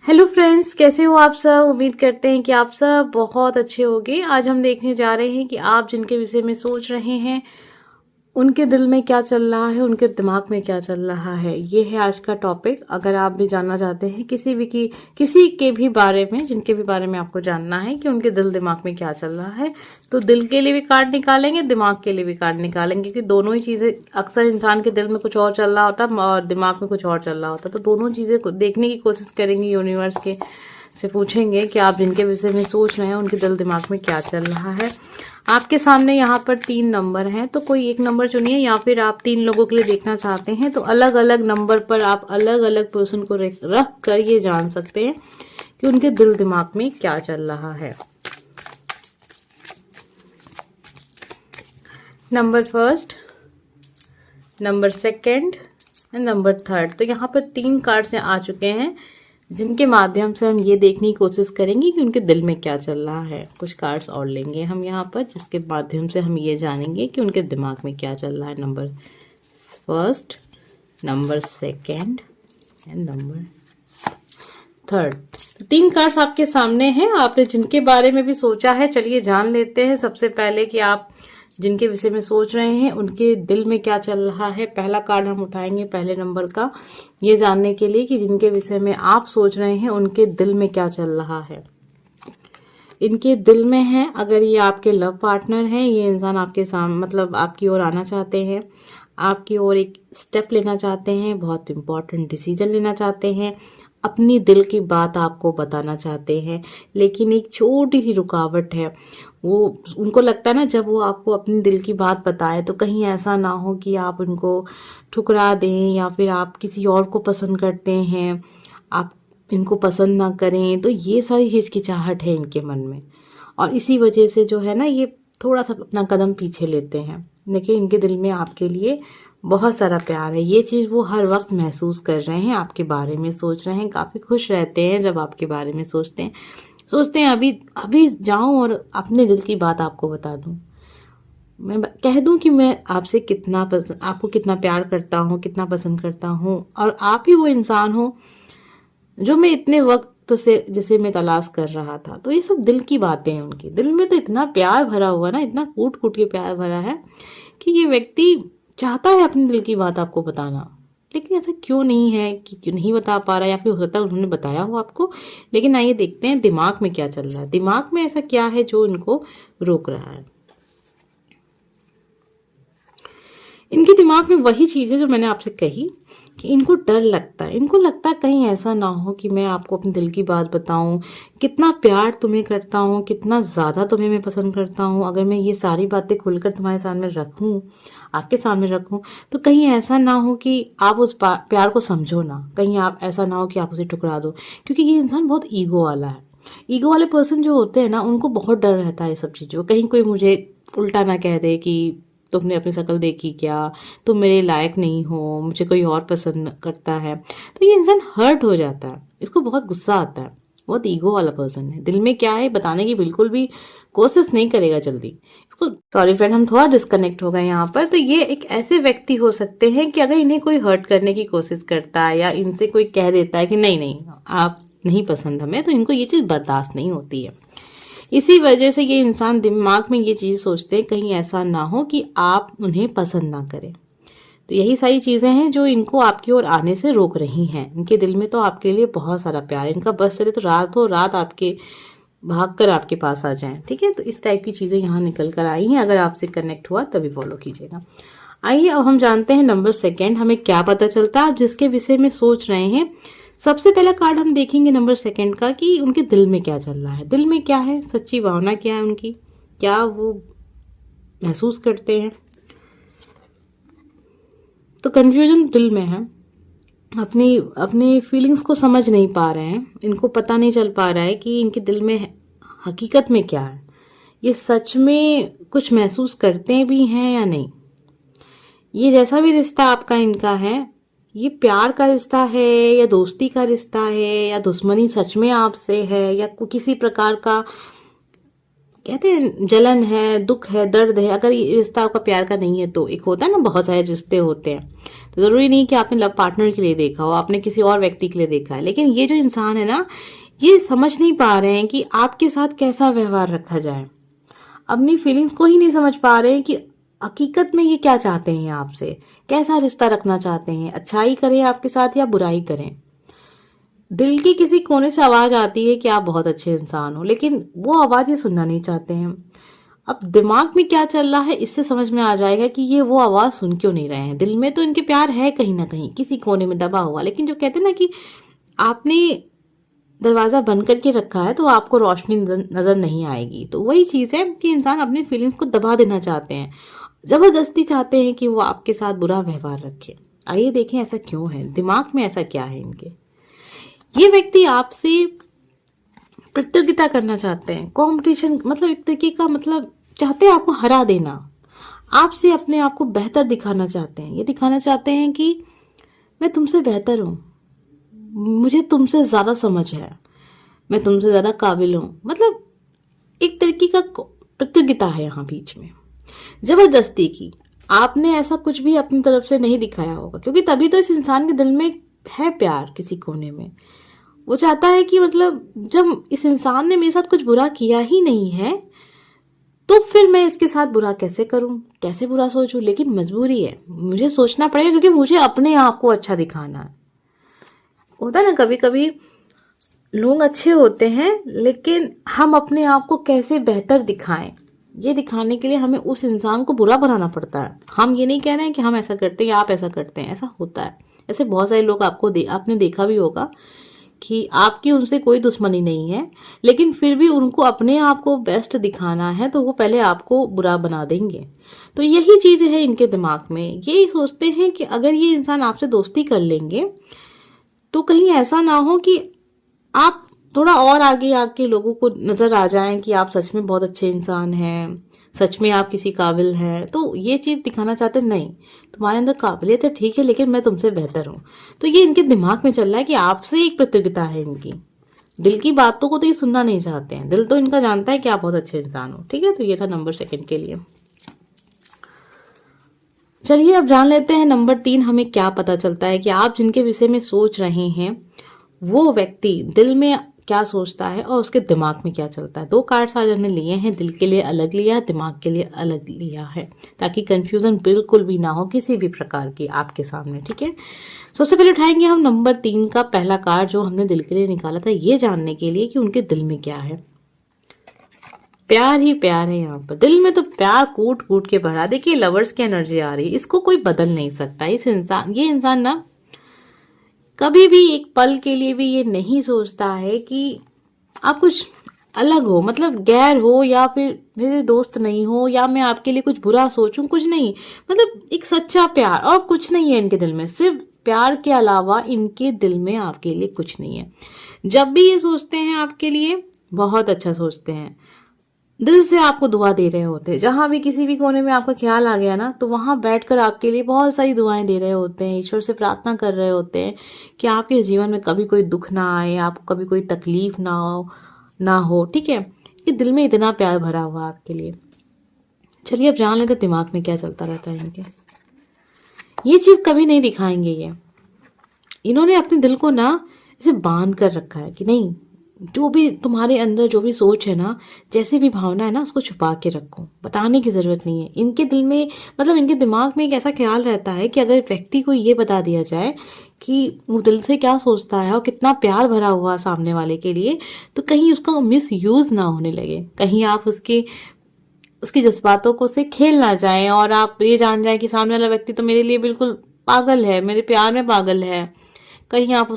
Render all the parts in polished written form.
Hello friends, कैसे हो आप सब। उम्मीद करते हैं कि आप सब बहुत अच्छे होंगे। आज हम देखने जा रहे हैं कि आप जिनके विषय में सोच रहे हैं उनके दिल में क्या चल रहा है, उनके दिमाग में क्या चल रहा है। ये है आज का टॉपिक। अगर आप भी जानना चाहते हैं किसी के भी बारे में, जिनके भी बारे में आपको जानना है कि उनके दिल दिमाग में क्या चल रहा है, तो दिल के लिए भी कार्ड निकालेंगे, दिमाग के लिए भी कार्ड निकालेंगे, क्योंकि दोनों ही चीज़ें अक्सर इंसान के दिल में कुछ और चल रहा होता है और दिमाग में कुछ और चल रहा होता है। तो दोनों चीज़ें को देखने की कोशिश करेंगे। यूनिवर्स के से पूछेंगे कि आप जिनके विषय में सोच रहे हैं उनके दिल दिमाग में क्या चल रहा है। आपके सामने यहाँ पर 3 नंबर हैं, तो कोई एक नंबर चुनिए, या फिर आप 3 लोगों के लिए देखना चाहते हैं तो अलग अलग नंबर पर आप अलग अलग पर्सन को रख कर ये जान सकते हैं कि उनके दिल दिमाग में क्या चल रहा है। Number first, number second and number third. तो यहाँ पर 3 कार्ड्स आ चुके हैं जिनके माध्यम से हम ये देखने की कोशिश करेंगे कि उनके दिल में क्या चल रहा है। कुछ कार्ड्स और लेंगे हम यहाँ पर जिसके माध्यम से हम ये जानेंगे कि उनके दिमाग में क्या चल रहा है। Number first, number second and number third. तो 3 कार्ड्स आपके सामने हैं। आपने जिनके बारे में भी सोचा है, चलिए जान लेते हैं सबसे पहले कि आप जिनके विषय में सोच रहे हैं उनके दिल में क्या चल रहा है। पहला कार्ड हम उठाएंगे पहले नंबर का, ये जानने के लिए कि जिनके विषय में आप सोच रहे हैं उनके दिल में क्या चल रहा है। इनके दिल में है, अगर ये आपके लव पार्टनर हैं, ये इंसान आपके सामने मतलब आपकी ओर आना चाहते हैं, आपकी ओर एक स्टेप लेना चाहते हैं, बहुत इंपॉर्टेंट डिसीजन लेना चाहते हैं, अपनी दिल की बात आपको बताना चाहते हैं, लेकिन एक छोटी सी रुकावट है। वो उनको लगता है ना, जब वो आपको अपनी दिल की बात बताए तो कहीं ऐसा ना हो कि आप उनको ठुकरा दें या फिर आप किसी और को पसंद करते हैं, आप इनको पसंद ना करें। तो ये सारी हिचकिचाहट है इनके मन में, और इसी वजह से जो है ना, ये थोड़ा सा अपना कदम पीछे लेते हैं। देखिए, इनके दिल में आपके लिए बहुत सारा प्यार है। ये चीज़ वो हर वक्त महसूस कर रहे हैं, आपके बारे में सोच रहे हैं, काफ़ी खुश रहते हैं जब आपके बारे में सोचते हैं अभी अभी जाऊं और अपने दिल की बात आपको बता दूं, मैं कह दूं कि मैं आपसे आपको कितना प्यार करता हूं, कितना पसंद करता हूं, और आप ही वो इंसान हो जो मैं इतने वक्त से जिसे मैं तलाश कर रहा था। तो ये सब दिल की बातें हैं। उनके दिल में तो इतना प्यार भरा हुआ ना, इतना कूट कूट के प्यार भरा है कि ये व्यक्ति चाहता है अपने दिल की बात आपको बताना, लेकिन ऐसा क्यों नहीं है कि क्यों नहीं बता पा रहा, या फिर हो सकता है उन्होंने बताया हो आपको। लेकिन आइए देखते हैं दिमाग में क्या चल रहा है, दिमाग में ऐसा क्या है जो इनको रोक रहा है। इनके दिमाग में वही चीज़ है जो मैंने आपसे कही कि इनको डर लगता है। इनको लगता है कहीं ऐसा ना हो कि मैं आपको अपने दिल की बात बताऊं, कितना प्यार तुम्हें करता हूं, कितना ज़्यादा तुम्हें मैं पसंद करता हूं। अगर मैं ये सारी बातें खुलकर तुम्हारे सामने रखूं, आपके सामने रखूं, तो कहीं ऐसा ना हो कि आप उस प्यार को समझो ना, कहीं आप ऐसा ना हो कि आप उसे ठुकरा दो। क्योंकि ये इंसान बहुत ईगो वाला है। ईगो वाले पर्सन जो होते हैं ना, उनको बहुत डर रहता है ये सब चीज़ों, कहीं कोई मुझे उल्टा ना कह दे कि तुमने अपनी शक्ल देखी क्या, तुम मेरे लायक नहीं हो, मुझे कोई और पसंद करता है। तो ये इंसान हर्ट हो जाता है, इसको बहुत गुस्सा आता है। बहुत ईगो वाला पर्सन है, दिल में क्या है बताने की बिल्कुल भी कोशिश नहीं करेगा जल्दी। इसको सॉरी फ्रेंड, हम थोड़ा डिस्कनेक्ट हो गए यहाँ पर। तो ये एक ऐसे व्यक्ति हो सकते हैं कि अगर इन्हें कोई हर्ट करने की कोशिश करता है या इनसे कोई कह देता है कि नहीं नहीं आप नहीं पसंद हमें, तो इनको ये चीज़ बर्दाश्त नहीं होती है। इसी वजह से ये इंसान दिमाग में ये चीज़ सोचते हैं कहीं ऐसा ना हो कि आप उन्हें पसंद ना करें। तो यही सारी चीज़ें हैं जो इनको आपकी ओर आने से रोक रही हैं। इनके दिल में तो आपके लिए बहुत सारा प्यार है, इनका बस चले तो रात हो रात आपके भाग कर आपके पास आ जाएं। ठीक है, तो इस टाइप की चीज़ें यहाँ निकल कर आई हैं। अगर आपसे कनेक्ट हुआ तभी फॉलो कीजिएगा। आइए अब हम जानते हैं नंबर सेकेंड, हमें क्या पता चलता है आप जिसके विषय में सोच रहे हैं। सबसे पहला कार्ड हम देखेंगे नंबर सेकंड का कि उनके दिल में क्या चल रहा है। दिल में क्या है, सच्ची भावना क्या है उनकी, क्या वो महसूस करते हैं। तो कंफ्यूजन दिल में है, अपनी अपनी फीलिंग्स को समझ नहीं पा रहे हैं। इनको पता नहीं चल पा रहा है कि इनके दिल में हकीकत में क्या है, ये सच में कुछ महसूस करते भी हैं या नहीं। ये जैसा भी रिश्ता आपका इनका है, ये प्यार का रिश्ता है या दोस्ती का रिश्ता है या दुश्मनी सच में आपसे है या किसी प्रकार का कहते हैं जलन है, दुख है, दर्द है। अगर ये रिश्ता आपका प्यार का नहीं है तो एक होता है ना, बहुत सारे रिश्ते होते हैं, तो ज़रूरी नहीं कि आपने लव पार्टनर के लिए देखा हो, आपने किसी और व्यक्ति के लिए देखा है, लेकिन ये जो इंसान है ना, ये समझ नहीं पा रहे हैं कि आपके साथ कैसा व्यवहार रखा जाए। अपनी फीलिंग्स को ही नहीं समझ पा रहे हैं कि हकीकत में ये क्या चाहते हैं आपसे, कैसा रिश्ता रखना चाहते हैं, अच्छाई करें आपके साथ या बुराई करें। दिल के किसी कोने से आवाज आती है कि आप बहुत अच्छे इंसान हो, लेकिन वो आवाज ये सुनना नहीं चाहते हैं। अब दिमाग में क्या चल रहा है इससे समझ में आ जाएगा कि ये वो आवाज सुन क्यों नहीं रहे हैं। दिल में तो इनके प्यार है कहीं ना कहीं किसी कोने में दबा हुआ, लेकिन जो कहते हैं ना कि आपने दरवाजा बंद करके रखा है तो आपको रोशनी नजर नहीं आएगी। तो वही चीज है कि इंसान अपनी फीलिंग्स को दबा देना चाहते हैं, जबरदस्ती चाहते हैं कि वो आपके साथ बुरा व्यवहार रखे। आइए देखें ऐसा क्यों है, दिमाग में ऐसा क्या है इनके। ये व्यक्ति आपसे प्रतियोगिता करना चाहते हैं, कंपटीशन, मतलब एक तरीके का, मतलब चाहते हैं आपको हरा देना, आपसे अपने आप को बेहतर दिखाना चाहते हैं। ये दिखाना चाहते हैं कि मैं तुमसे बेहतर हूँ, मुझे तुमसे ज़्यादा समझ है, मैं तुमसे ज़्यादा काबिल हूँ। मतलब एक तरीके का प्रतियोगिता है यहाँ बीच में, जबरदस्ती की। आपने ऐसा कुछ भी अपनी तरफ से नहीं दिखाया होगा, क्योंकि तभी तो इस इंसान के दिल में है प्यार किसी कोने में। वो चाहता है कि मतलब जब इस इंसान ने मेरे साथ कुछ बुरा किया ही नहीं है तो फिर मैं इसके साथ बुरा कैसे करूं, कैसे बुरा सोचूं। लेकिन मजबूरी है, मुझे सोचना पड़ेगा क्योंकि मुझे अपने आप को अच्छा दिखाना है। होता है ना कभी कभी लोग अच्छे होते हैं, लेकिन हम अपने आप को कैसे बेहतर दिखाएं, ये दिखाने के लिए हमें उस इंसान को बुरा बनाना पड़ता है। हम ये नहीं कह रहे हैं कि हम ऐसा करते हैं या आप ऐसा करते हैं, ऐसा होता है। ऐसे बहुत सारे लोग आपने देखा भी होगा कि आपकी उनसे कोई दुश्मनी नहीं है, लेकिन फिर भी उनको अपने आप को बेस्ट दिखाना है तो वो पहले आपको बुरा बना देंगे। तो यही चीज है इनके दिमाग में। ये सोचते हैं कि अगर ये इंसान आपसे दोस्ती कर लेंगे तो कहीं ऐसा ना हो कि आप थोड़ा और आगे आके लोगों को नजर आ जाएं कि आप सच में बहुत अच्छे इंसान हैं, सच में आप किसी काबिल हैं। तो ये चीज दिखाना चाहते हैं, नहीं तुम्हारे अंदर काबिलियत है ठीक है, लेकिन मैं तुमसे बेहतर हूँ। तो ये इनके दिमाग में चल रहा है कि आपसे एक प्रतियोगिता है इनकी। दिल की बातों को तो ये सुनना नहीं चाहते हैं, दिल तो इनका जानता है कि आप बहुत अच्छे इंसान हो। ठीक है, तो ये था नंबर 2 के लिए। चलिए अब जान लेते हैं नंबर 3 हमें क्या पता चलता है कि आप जिनके विषय में सोच रहे हैं वो व्यक्ति दिल में क्या सोचता है और उसके दिमाग में क्या चलता है। 2 कार्ड्स आज हमने लिए हैं, दिल के लिए अलग लिया, दिमाग के लिए अलग लिया है, ताकि कंफ्यूजन बिल्कुल भी ना हो किसी भी प्रकार की आपके सामने। ठीक है, सबसे पहले उठाएंगे हम नंबर 3 का पहला कार्ड जो हमने दिल के लिए निकाला था, ये जानने के लिए कि उनके दिल में क्या है। प्यार ही प्यार है यहाँ पर, दिल में तो प्यार कूट कूट के भरा। देखिए लवर्स की एनर्जी आ रही है, इसको कोई बदल नहीं सकता। ये इंसान ना कभी भी एक पल के लिए भी ये नहीं सोचता है कि आप कुछ अलग हो, मतलब गैर हो, या फिर मेरे दोस्त नहीं हो, या मैं आपके लिए कुछ बुरा सोचूं, कुछ नहीं। मतलब एक सच्चा प्यार और कुछ नहीं है इनके दिल में, सिर्फ प्यार के अलावा इनके दिल में आपके लिए कुछ नहीं है। जब भी ये सोचते हैं आपके लिए बहुत अच्छा सोचते हैं, दिल से आपको दुआ दे रहे होते हैं। जहां भी किसी भी कोने में आपका ख्याल आ गया ना, तो वहां बैठकर आपके लिए बहुत सारी दुआएं दे रहे होते हैं, ईश्वर से प्रार्थना कर रहे होते हैं कि आपके जीवन में कभी कोई दुख ना आए, आपको कभी कोई तकलीफ ना हो। ठीक है, ये दिल में इतना प्यार भरा हुआ आपके लिए। चलिए अब जान लेते दिमाग में क्या चलता रहता है इनके। ये चीज कभी नहीं दिखाएंगे ये, इन्होंने अपने दिल को ना इसे बांध कर रखा है कि नहीं, जो भी तुम्हारे अंदर जो भी सोच है ना, जैसी भी भावना है ना, उसको छुपा के रखो, बताने की जरूरत नहीं है। इनके दिल में, मतलब इनके दिमाग में एक ऐसा ख्याल रहता है कि अगर व्यक्ति को ये बता दिया जाए कि वो दिल से क्या सोचता है और कितना प्यार भरा हुआ सामने वाले के लिए, तो कहीं उसका मिस यूज ना होने लगे, कहीं आप उसकी जज्बातों को से खेल ना जाए और आप ये जान जाए कि सामने वाला व्यक्ति तो मेरे लिए बिल्कुल पागल है, मेरे प्यार में पागल है। कहीं आप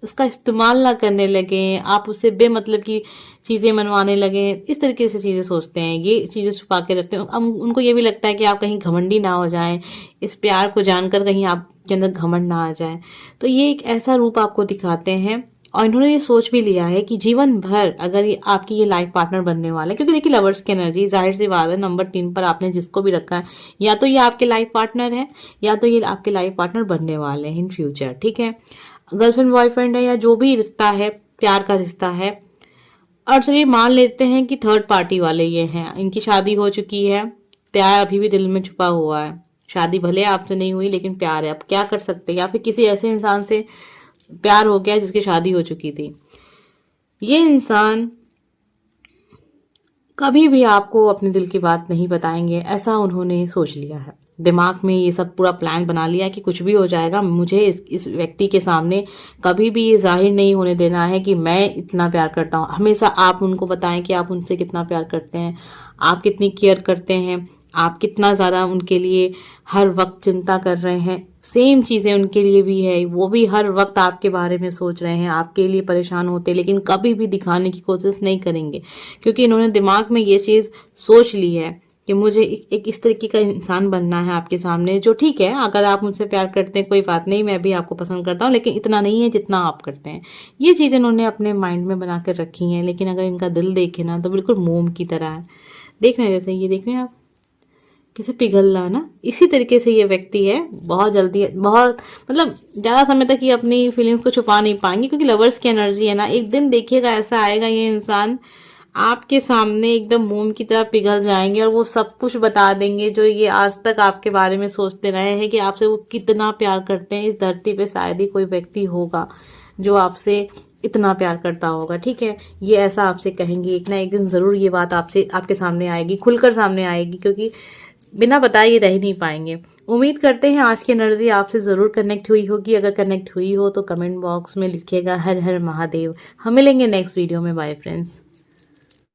उसका इस्तेमाल ना करने लगे, आप उससे बेमतलब की चीज़ें मनवाने लगे, इस तरीके से चीज़ें सोचते हैं, ये चीज़ें छुपा के रखते हैं। अब उनको ये भी लगता है कि आप कहीं घमंडी ना हो जाएं, इस प्यार को जानकर कहीं आपके अंदर घमंड ना आ जाए। तो ये एक ऐसा रूप आपको दिखाते हैं और इन्होंने ये सोच भी लिया है कि जीवन भर अगर ये लाइफ पार्टनर बनने वाला है, क्योंकि देखिए लवर्स की एनर्जी, जाहिर सी बात है, नंबर 3 पर आपने जिसको भी रखा है, या तो ये आपके लाइफ पार्टनर है या तो ये आपके लाइफ पार्टनर बनने वाले हैं इन फ्यूचर। ठीक है, गर्लफ्रेंड बॉयफ्रेंड है या जो भी रिश्ता है, प्यार का रिश्ता है। और चलिए मान लेते हैं कि थर्ड पार्टी वाले ये हैं, इनकी शादी हो चुकी है, प्यार अभी भी दिल में छुपा हुआ है, शादी भले आपसे नहीं हुई लेकिन प्यार है, आप क्या कर सकते हैं। या फिर किसी ऐसे इंसान से प्यार हो गया जिसकी शादी हो चुकी थी। ये इंसान कभी भी आपको अपने दिल की बात नहीं बताएंगे, ऐसा उन्होंने सोच लिया है। दिमाग में ये सब पूरा प्लान बना लिया कि कुछ भी हो जाएगा, मुझे इस व्यक्ति के सामने कभी भी ये जाहिर नहीं होने देना है कि मैं इतना प्यार करता हूँ। हमेशा आप उनको बताएं कि आप उनसे कितना प्यार करते हैं, आप कितनी केयर करते हैं, आप कितना ज़्यादा उनके लिए हर वक्त चिंता कर रहे हैं। सेम चीज़ें उनके लिए भी है, वो भी हर वक्त आपके बारे में सोच रहे हैं, आपके लिए परेशान होते हैं, लेकिन कभी भी दिखाने की कोशिश नहीं करेंगे, क्योंकि इन्होंने दिमाग में ये चीज़ सोच ली है कि मुझे एक इस तरीके का इंसान बनना है आपके सामने, जो ठीक है, अगर आप मुझसे प्यार करते हैं कोई बात नहीं, मैं भी आपको पसंद करता हूँ, लेकिन इतना नहीं है जितना आप करते हैं। ये चीज़ इन्होंने अपने माइंड में बना कर रखी हैं, लेकिन अगर इनका दिल देखे ना तो बिल्कुल मोम की तरह है। देख रहे हैं, जैसे ये देख रहे हैं आप कैसे पिघल रहा है ना, इसी तरीके से ये व्यक्ति है। बहुत जल्दी, बहुत मतलब ज़्यादा समय तक ये अपनी फीलिंग्स को छुपा नहीं पाएंगे, क्योंकि लवर्स की एनर्जी है ना। एक दिन देखिएगा ऐसा आएगा, ये इंसान आपके सामने एकदम मोम की तरह पिघल जाएंगे और वो सब कुछ बता देंगे जो ये आज तक आपके बारे में सोचते रहे हैं कि आपसे वो कितना प्यार करते हैं। इस धरती पे शायद ही कोई व्यक्ति होगा जो आपसे इतना प्यार करता होगा, ठीक है। ये ऐसा आपसे कहेंगे, एक ना एक दिन ज़रूर ये बात आपसे आपके सामने आएगी, खुलकर सामने आएगी, क्योंकि बिना बताए ये रह नहीं पाएंगे। उम्मीद करते हैं आज की एनर्जी आपसे ज़रूर कनेक्ट हुई होगी। अगर कनेक्ट हुई हो तो कमेंट बॉक्स में लिखिएगा हर हर महादेव। हम मिलेंगे नेक्स्ट वीडियो में। Bye friends.